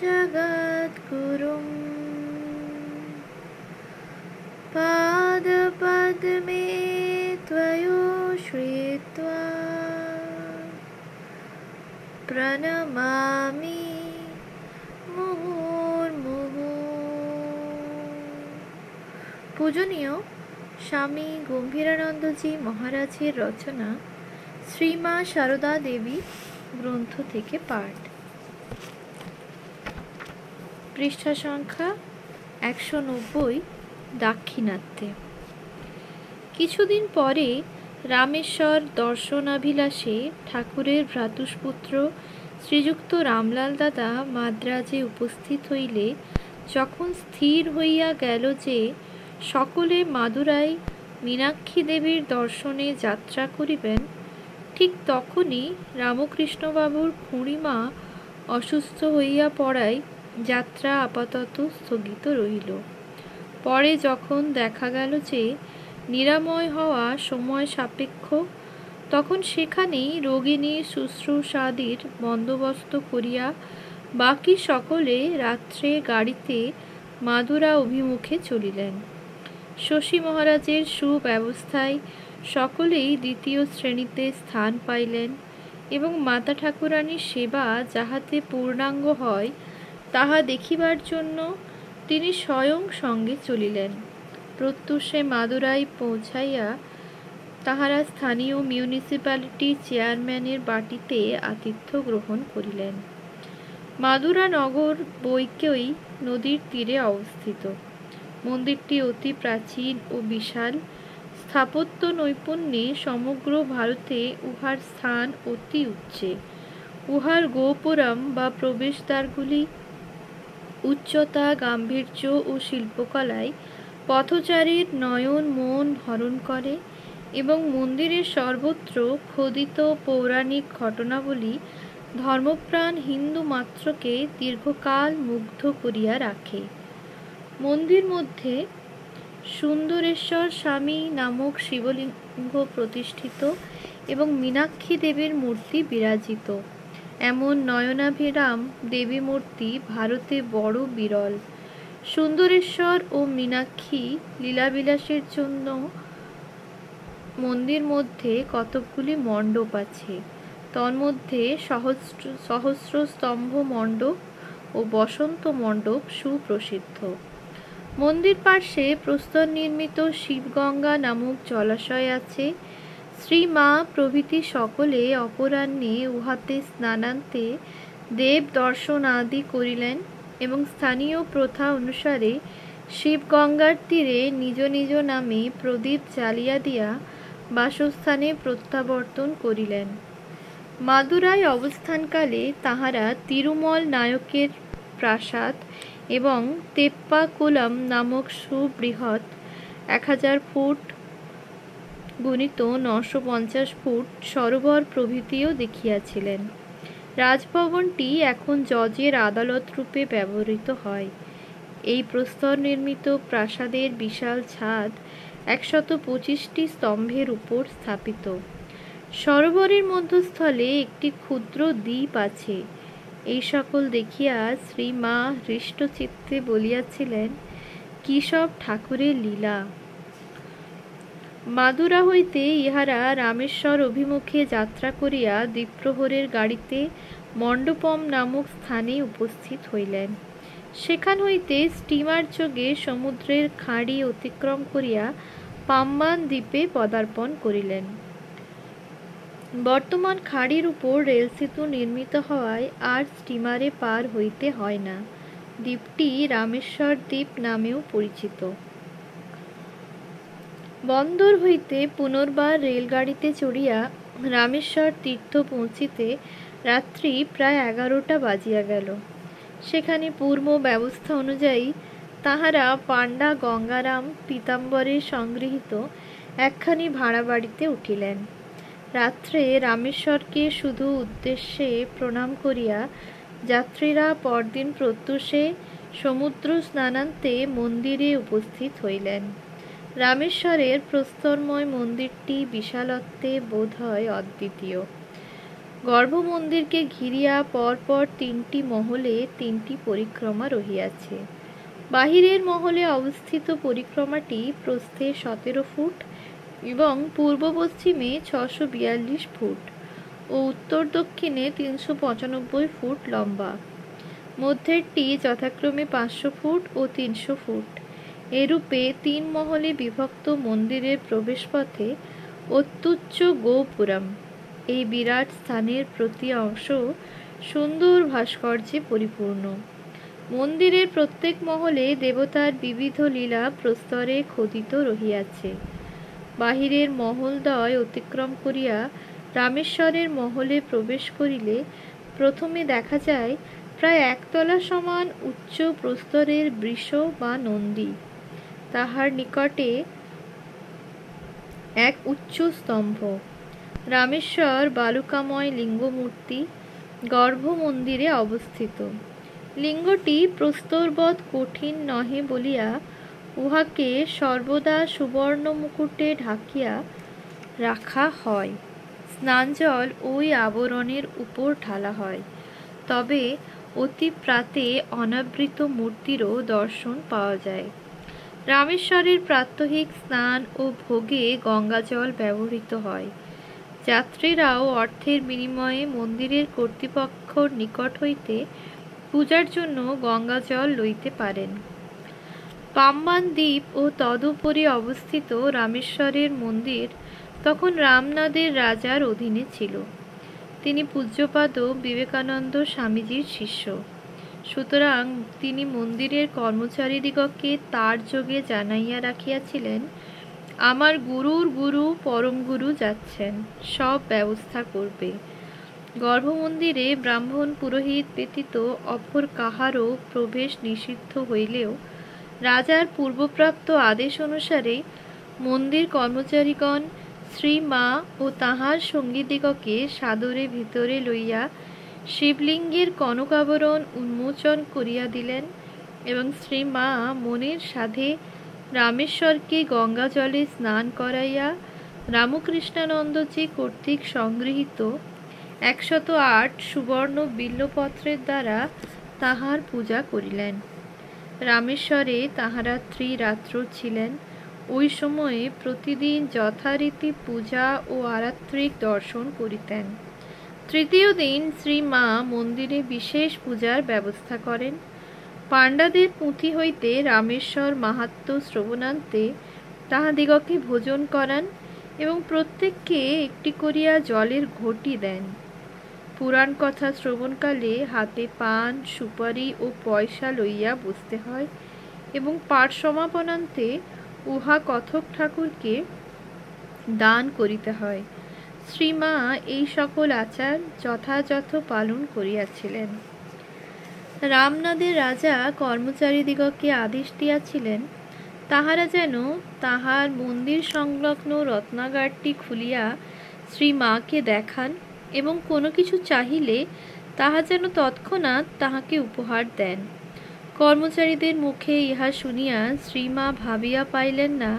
जगद्गुरुं पादपद्मे त्वयोश्रित्वा प्रणमामि मुहुर्मुहुः। पूजनीय स्वामी गम्भीरानंदजी महाराजेर रचना श्रीमा शारदा देवी ग्रंथ থেকে পাঠ। पृष्ठा संख्या 190। दाक्षिणात्ये। কিছুদিন পরে রামেশ্বর দর্শনাভিলাষে ঠাকুরের ভ্রাতুষ্পুত্র শ্রীযুক্ত রামলাল দাদা মাদ্রাজে উপস্থিত হইলে যখন স্থির হইয়া গেল যে সকলে মাদুরাই মীনাক্ষী দেবীর দর্শনে যাত্রা করিবেন, ঠিক তখনই রামকৃষ্ণবাবুর খুড়িমা অসুস্থ হইয়া পড়ায় যাত্রা আপাতত স্থগিত রহিল। পরে যখন দেখা গেল যে নিরাময় হওয়া সময় সাপেক্ষ, তখন সেখানেই রোগিণীর শুশ্রূষাদির বন্দোবস্ত করিয়া বাকি সকলে রাত্রে গাড়িতে মাদুরা অভিমুখে চলিলেন। শশী মহারাজের সুব্যবস্থায় সকলেই দ্বিতীয় শ্রেণীতে স্থান পাইলেন এবং মাতা ঠাকুরানীর সেবা যাহাতে পূর্ণাঙ্গ হয় তাহা দেখিবার জন্য তিনি স্বয়ং সঙ্গে চলিলেন। প্রত্যুষে মাদুরাই পৌঁছাইয়া তাহারা স্থানীয় মিউনিসিপ্যালিটি চেয়ারম্যানের বাটিতে আতিথ্য গ্রহণ করিলেন। মাদুরা নগর বৈকই নদীর তীরে অবস্থিত। মন্দিরটি অতি প্রাচীন ও বিশাল। স্থাপত্য নৈপুণ্যে সমগ্র ভারতে উহার স্থান অতি উচ্চে। উহার গোপুরম বা প্রবেশদ্বারগুলি উচ্চতা, গাম্ভীর্য ও শিল্পকলায় পথচারীর নয়ন মন হরণ করে এবং মন্দিরের সর্বত্র খোদিত পৌরাণিক ঘটনাবলী ধর্মপ্রাণ হিন্দু মাত্রকে দীর্ঘকাল মুগ্ধ করিয়া রাখে। মন্দির মধ্যে সুন্দরেশ্বর স্বামী নামক শিবলিঙ্গ প্রতিষ্ঠিত এবং মীনাক্ষী দেবীর মূর্তি বিরাজিত। এমন নয়নাভিরাম দেবী মূর্তি ভারতে বড় বিরল। সুন্দরেশ্বর ও মীনাক্ষী লীলাবিলাসের জন্য মন্দির মধ্যে কতকগুলি মণ্ডপ আছে। তন্মধ্যে সহস্র স্তম্ভ মণ্ডপ ও বসন্ত মণ্ডপ সুপ্রসিদ্ধ। মন্দির পার্শ্বে প্রস্তর নির্মিত শিবগঙ্গা নামক জলাশয় আছে। শ্রীমা প্রভৃতি সকলে অপরাহ্নে উহাতে স্নানান্তে দেব দর্শন আদি করিলেন এবং স্থানীয় প্রথা অনুসারে শিবগঙ্গার তীরে নিজ নিজ নামে প্রদীপ জ্বালিয়া দিয়া বাসস্থানে প্রত্যাবর্তন করিলেন। মাদুরায় অবস্থানকালে তাহারা তিরুমল নায়কের প্রাসাদ এবং তেপ্পাকুলম নামক সুবৃহৎ 1000 ফুট গুণিত 950 ফুট সরোবর প্রভৃতিও দেখিয়াছিলেন। রাজভবনটি এখন জজের আদালত রূপে ব্যবহৃত হয়। এই প্রস্তর নির্মিত প্রাসাদের বিশাল ছাদ 125টি স্তম্ভের উপর স্থাপিত। সরোবরের মধ্যস্থলে একটি ক্ষুদ্র দ্বীপ আছে। এই সকল দেখিয়া শ্রীমা হৃষ্টচিত্তে বলিয়াছিলেন, কি সব ঠাকুরের লীলা! মাদুরা হইতে ইহারা রামেশ্বর অভিমুখে যাত্রা করিয়া দ্বিপ্রহরের গাড়িতে মণ্ডপম নামক স্থানে উপস্থিত হইলেন। সেখান হইতে স্টিমার যোগে সমুদ্রের খাঁড়ি অতিক্রম করিয়া পাম্বান দ্বীপে পদার্পণ করিলেন। বর্তমান খাঁড়ির উপর রেলসেতু নির্মিত হওয়ায় আর স্টিমারে পার হইতে হয় না। দ্বীপটি রামেশ্বর দ্বীপ নামেও পরিচিত। বন্দর হইতে পুনর্বার রেলগাড়িতে চড়িয়া রামেশ্বর তীর্থ পৌঁছিতে রাত্রি প্রায় 11টা বাজিয়া গেল। সেখানে পূর্ব ব্যবস্থা অনুযায়ী তাহারা পাণ্ডা গঙ্গারাম পীতাম্বরে সংগৃহীত একখানি ভাড়া বাড়িতে উঠিলেন। রাত্রে রামেশ্বরকে শুধু উদ্দেশ্যে প্রণাম করিয়া যাত্রীরা পরদিন প্রত্যুষে সমুদ্র স্নানান্তে মন্দিরে উপস্থিত হইলেন। রামেশ্বরের প্রস্তরময় মন্দিরটি বিশালত্বে বোধ হয় অদ্বিতীয়। গর্ভমন্দিরকে ঘিরিয়া পরপর 3টি মহলে 3টি পরিক্রমা রহিয়াছে। বাহিরের মহলে অবস্থিত পরিক্রমাটি প্রস্থে 17 ফুট এবং পূর্ব পশ্চিমে 642 ফুট ও উত্তর দক্ষিণে 395 ফুট লম্বা। মধ্যেরটি যথাক্রমে 500 ফুট ও 300 ফুট। এরূপে 3 মহলে বিভক্ত মন্দিরের প্রবেশপথে অত্যুচ্চ গোপুরম। এই বিরাট স্থানের প্রতি অংশ সুন্দর ভাস্কর্যে পরিপূর্ণ। মন্দিরের প্রত্যেক মহলে দেবতার বিবিধ লীলা প্রস্তরে খোদিত রহিয়াছে। বাহিরের মহলদ্বয় অতিক্রম করিয়া রামেশ্বরের মহলে প্রবেশ করিলে প্রথমে দেখা যায় প্রায় 1 তলা সমান উচ্চ প্রস্তরের বৃষ বা নন্দী। তাহার নিকটে এক উচ্চ স্তম্ভ। রামেশ্বর বালুকাময় লিঙ্গমূর্তি গর্ভ মন্দিরে অবস্থিত। লিঙ্গটি প্রস্তরবৎ কঠিন নহে বলিয়া উহাকে সর্বদা সুবর্ণ মুকুটে ঢাকিয়া রাখা হয়। স্নানজল ওই আবরণের উপর ঢালা হয়। তবে অতি প্রাতে অনাবৃত মূর্তিরও দর্শন পাওয়া যায়। রামেশ্বরের প্রাত্যহিক স্নান ও ভোগে গঙ্গাজল ব্যবহৃত হয়। যাত্রীরাও অর্থের বিনিময়ে মন্দিরের কর্তৃপক্ষর নিকট হইতে পূজার জন্য গঙ্গাজল লইতে পারেন। পাম্বান দ্বীপ ও তদুপরি অবস্থিত রামেশ্বরের মন্দির তখন রামনাদের রাজার অধীনে ছিল। তিনি পূজ্যপাদ বিবেকানন্দ স্বামীজির শিষ্য। সুতরাং তিনি মন্দিরের কর্মচারীদিগকে তার যোগে জানাইয়া রাখিয়াছিলেন, আমার গুরুর গুরু পরম গুরু যাচ্ছেন, সব ব্যবস্থা করবে। গর্ভমন্দিরে ব্রাহ্মণ পুরোহিত ব্যতীত অপর কাহারও প্রবেশ নিষিদ্ধ হইলেও রাজার পূর্বপ্রাপ্ত আদেশ অনুসারে মন্দির কর্মচারীগণ শ্রীমা ও তাহার সঙ্গীদিগকে সাদরে ভিতরে লইয়া শিবলিঙ্গের কনকাবরণ উন্মোচন করিয়া দিলেন এবং শ্রীমা মনের সাধে রামেশ্বরকে গঙ্গা জলে স্নান করাইয়া রামকৃষ্ণানন্দজি কর্তৃক সংগৃহীত 108 সুবর্ণ বিল্বপত্রের দ্বারা তাহার পূজা করিলেন। রামেশ্বরে তাহারা ত্রিরাত্র ছিলেন। ওই সময়ে প্রতিদিন যথারীতি পূজা ও আরাত্রিক দর্শন করিতেন। তৃতীয় দিন শ্রীমা মন্দিরে বিশেষ পূজার ব্যবস্থা করেন। পাণ্ডাদের পুঁথি হইতে রামেশ্বর মাহাত্ম্য শ্রবণান্তে তাহাদিগকে ভোজন করান এবং প্রত্যেককে একটি করিয়া জলের ঘটি দেন। পুরাণ কথা শ্রবণকালে হাতে পান, সুপারি ও পয়সা লইয়া বসতে হয় এবং পাঠ সমাপনান্তে উহা কথক ঠাকুরকে দান করিতে হয়। শ্রীমা এই সকল আচার যথাযথ পালন করিয়াছিলেন। রামনাদের রাজা কর্মচারীদিগকে আদেশ দিয়াছিলেন, তাহারা যেন তাহার মন্দির সংলগ্ন রত্নাগারটি খুলিয়া শ্রীমাকে দেখান এবং কোনো কিছু চাহিলে তাহা যেন তৎক্ষণাৎ তাহাকে উপহার দেন। কর্মচারীদের মুখে ইহা শুনিয়া শ্রীমা ভাবিয়া পাইলেন না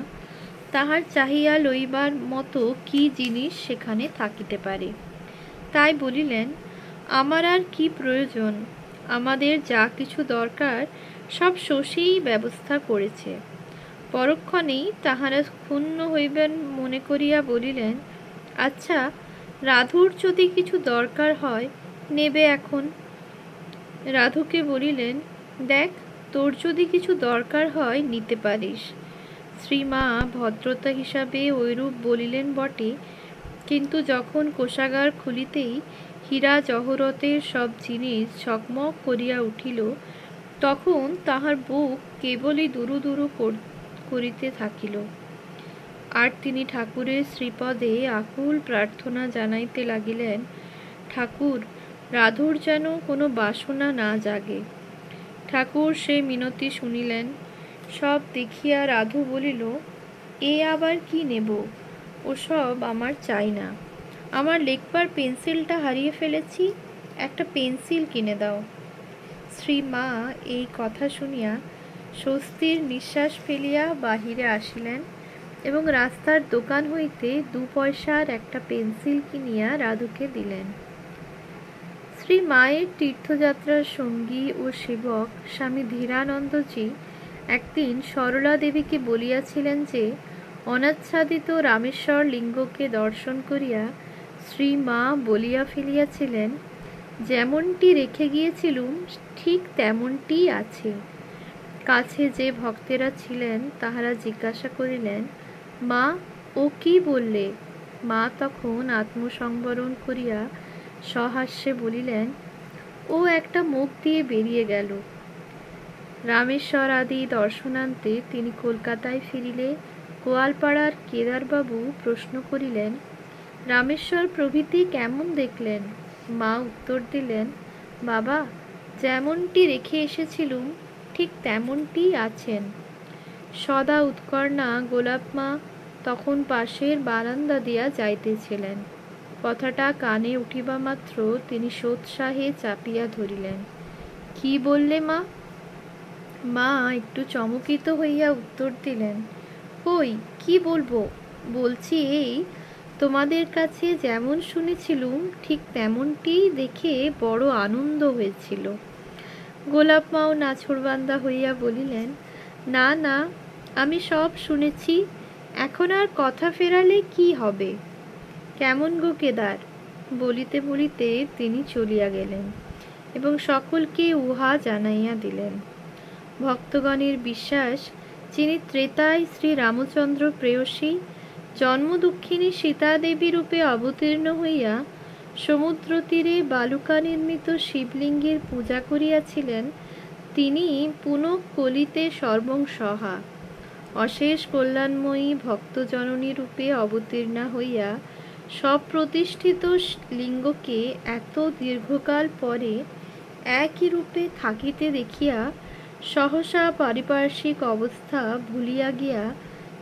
তাহার চাহিয়া লইবার মতো কি জিনিস সেখানে থাকিতে পারে। তাই বলিলেন, আমার আর কি প্রয়োজন, আমাদের যা কিছু দরকার সব শশীই ব্যবস্থা করেছে। পরক্ষণেই তাহারা ক্ষুণ্ণ হইবেন মনে করিয়া বলিলেন, আচ্ছা, রাধুর যদি কিছু দরকার হয় নেবে এখন। রাধুকে বলিলেন, দেখ, তোর যদি কিছু দরকার হয় নিতে পারিস। শ্রীমা ভদ্রতা হিসাবে ঐরূপ বলিলেন বটে, কিন্তু যখন কোষাগার খুলিতেই হীরা জহরতের সব জিনিস ঝকমক করিয়া উঠিল, তখন তাহার বুক কেবলই দুরু দুরু করিতে থাকিল। আর তিনি ঠাকুরের শ্রীপদে আকুল প্রার্থনা জানাইতে লাগিলেন, ঠাকুর, রাধুর যেন কোনো বাসনা না জাগে। ঠাকুর সে মিনতি শুনিলেন। সব দেখিয়া রাধু বলিল, এ আবার কি নেব, ওসব আমার চাই না। আমার লেখবার পেন্সিলটা হারিয়ে ফেলেছি, একটা পেন্সিল কিনে দাও। শ্রীমা এই কথা শুনিয়া স্বস্তির নিঃশ্বাস ফেলিয়া বাহিরে আসিলেন এবং রাস্তার দোকান হইতে 2 পয়সার একটা পেন্সিল কিনিয়া রাধুকে দিলেন। শ্রী মায়ের তীর্থযাত্রার সঙ্গী ও সেবক স্বামী ধীরানন্দজি একদিন সরলা দেবীকে বলিয়াছিলেন যে অনাচ্ছাদিত রামেশ্বর লিঙ্গকে দর্শন করিয়া শ্রী মা বলিয়া ফেলিয়াছিলেন, যেমনটি রেখে গিয়েছিলুম ঠিক তেমনটিই আছে। কাছে যে ভক্তেরা ছিলেন তাহারা জিজ্ঞাসা করিলেন, মা ও কি বললে? মা তখন আত্মসংবরণ করিয়া সহাস্যে বলিলেন, ও একটা মুখ দিয়ে বেরিয়ে গেল। রামেশ্বর আদি দর্শনান্তে তিনি কলকাতায় ফিরিলে গোয়ালপাড়ার কেদারবাবু প্রশ্ন করিলেন, রামেশ্বর প্রভৃতি কেমন দেখলেন? মা উত্তর দিলেন, বাবা, যেমনটি রেখে এসেছিলুম ঠিক তেমনটিই আছেন। সদা উৎকর্ণা গোলাপ মা তখন পাশের বারান্দা দিয়া যাইতেছিলেন। কথাটা কানে উঠিবা মাত্র তিনি সোৎসাহে চাপিয়া ধরিলেন। কি বললে মা? মা একটু চমকিত হইয়া উত্তর দিলেন, কই কি বলবো, বলছি এই, তোমাদের কাছে যেমন শুনেছিলুম ঠিক তেমনটিই দেখে বড় আনন্দ হয়েছিল। গোলাপ মাও নাছোড়বান্দা হইয়া বলিলেন, না না, আমি সব শুনেছি, এখন আর কথা ফেরালে কি হবে? কেমন গো কেদার? বলিতে বলিতে তিনি চলিয়া গেলেন এবং সকলকে উহা জানাইয়া দিলেন। ভক্তগণের বিশ্বাস, যিনি ত্রেতায় শ্রী রামচন্দ্র প্রেয়সী জন্মদুঃখিনী সীতা দেবী রূপে অবতীর্ণ হইয়া সমুদ্র তীরে বালুকা নির্মিত শিবলিঙ্গের পূজা করিয়াছিলেন, তিনি পুনঃ কলিতে সর্বংসহা অশেষ কল্যাণময়ী ভক্তজননী রূপে অবতীর্ণা হইয়া সপ্রতিষ্ঠিত লিঙ্গকে এত দীর্ঘকাল পরে একই রূপে থাকিতে দেখিয়া সহসা পারিপার্শ্বিক অবস্থা ভুলিয়া গিয়া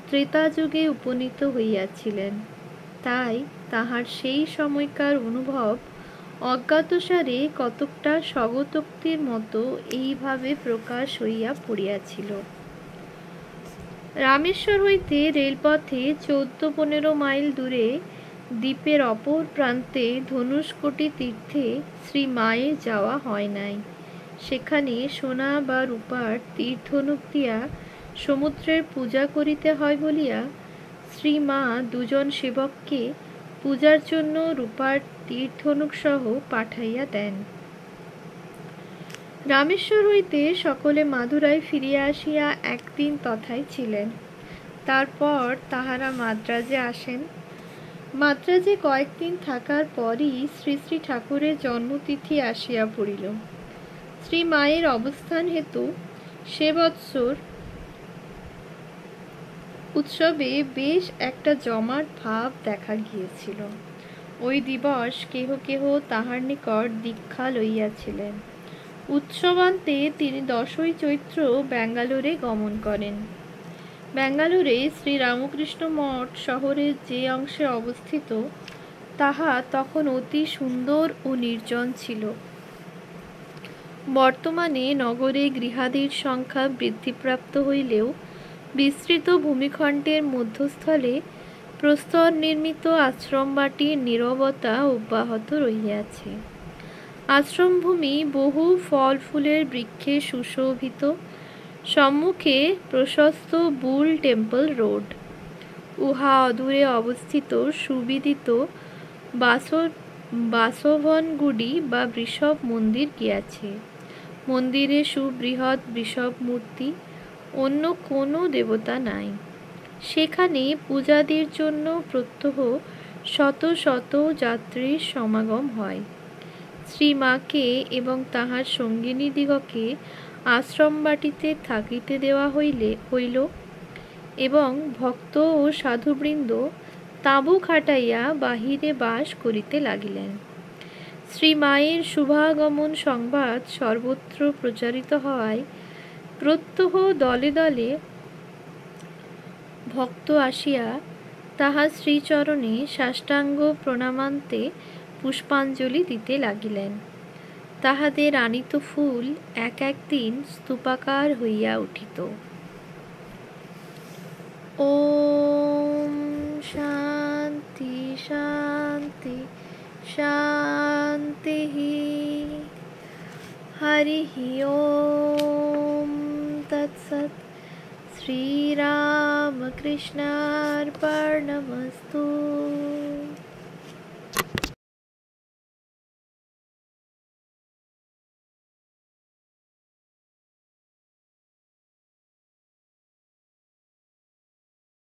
ত্রেতাযুগে উপনীত হইয়াছিলেন। তাই তাহার সেই সময়কার অনুভব অজ্ঞাতসারে কতকটা স্বগতোক্তির মতো এইভাবে প্রকাশ হইয়া পড়িয়াছিল। রামেশ্বর হইতে রেলপথে 14-15 মাইল দূরে দ্বীপের অপর প্রান্তে ধনুষ্কোটি তীর্থে শ্রী মায়ের যাওয়া হয় নাই। সেখানে সোনা বা রূপার তীরধনুক দিয়া সমুদ্রের পূজা করিতে হয় বলিয়া শ্রী মা দুজন সেবককে পূজার জন্য রূপার তীরধনুক সহ পাঠাইয়া দেন। রামেশ্বর হইতে সকলে মাদুরায় ফিরিয়া আসিয়া একদিন তথায় ছিলেন। তারপর তাহারা মাদ্রাজে আসেন। মাদ্রাজে কয়েকদিন থাকার পরই শ্রী শ্রী ঠাকুরের জন্মতিথি আসিয়া পড়িল। শ্রী মায়ের অবস্থান হেতু সে বৎসর উৎসবে বেশ একটা জমাট ভাব দেখা গিয়েছিল। ওই দিবস কেহ কেহ তাহার নিকট দীক্ষা লইয়াছিলেন। উৎসবান্তে তিনি 10ই চৈত্র ব্যাঙ্গালোরে গমন করেন। ব্যাঙ্গালোরে শ্রী রামকৃষ্ণ মঠ শহরের যে অংশে অবস্থিত তাহা তখন অতি সুন্দর ও নির্জন ছিল। বর্তমানে নগরে গৃহাদির সংখ্যা বৃদ্ধিপ্রাপ্ত হইলেও বিস্তৃত ভূমিখণ্ডের মধ্যস্থলে প্রস্তর নির্মিত আশ্রমবাটির নীরবতা অব্যাহত রহিয়াছে। আশ্রমভূমি বহু ফল ফুলের বৃক্ষে সুশোভিত। সম্মুখে প্রশস্ত বুল টেম্পল রোড। উহা অদূরে অবস্থিত সুবিদিত বাসবনগুডি বা বৃষভ মন্দির গিয়াছে। মন্দিরে সুবৃহৎ বৃষভ মূর্তি, অন্য কোনো দেবতা নাই। সেখানে পূজাদির জন্য প্রত্যহ শত শত যাত্রীর সমাগম হয়। শ্রীমাকে এবং তাহার সঙ্গিনীদিগকে আশ্রমবাটিতে থাকিতে দেওয়া হইল এবং ভক্ত ও সাধুবৃন্দ তাঁবু খাটাইয়া বাহিরে বাস করিতে লাগিলেন। শ্রীমায়ের শুভাগমন সংবাদ সর্বত্র প্রচারিত হওয়ায় প্রত্যহ দলে দলে ভক্ত আসিয়া তাহার শ্রীচরণে সাষ্টাঙ্গ প্রণামান্তে পুষ্পাঞ্জলি দিতে লাগিলেন। তাহাদের আনিত ফুল এক একদিন স্তূপাকার হইয়া উঠিত। ওম শান্তি শান্তি শান্তি। हरिः ओम तत्सत्। श्रीरामकृष्णार्पणमस्तु।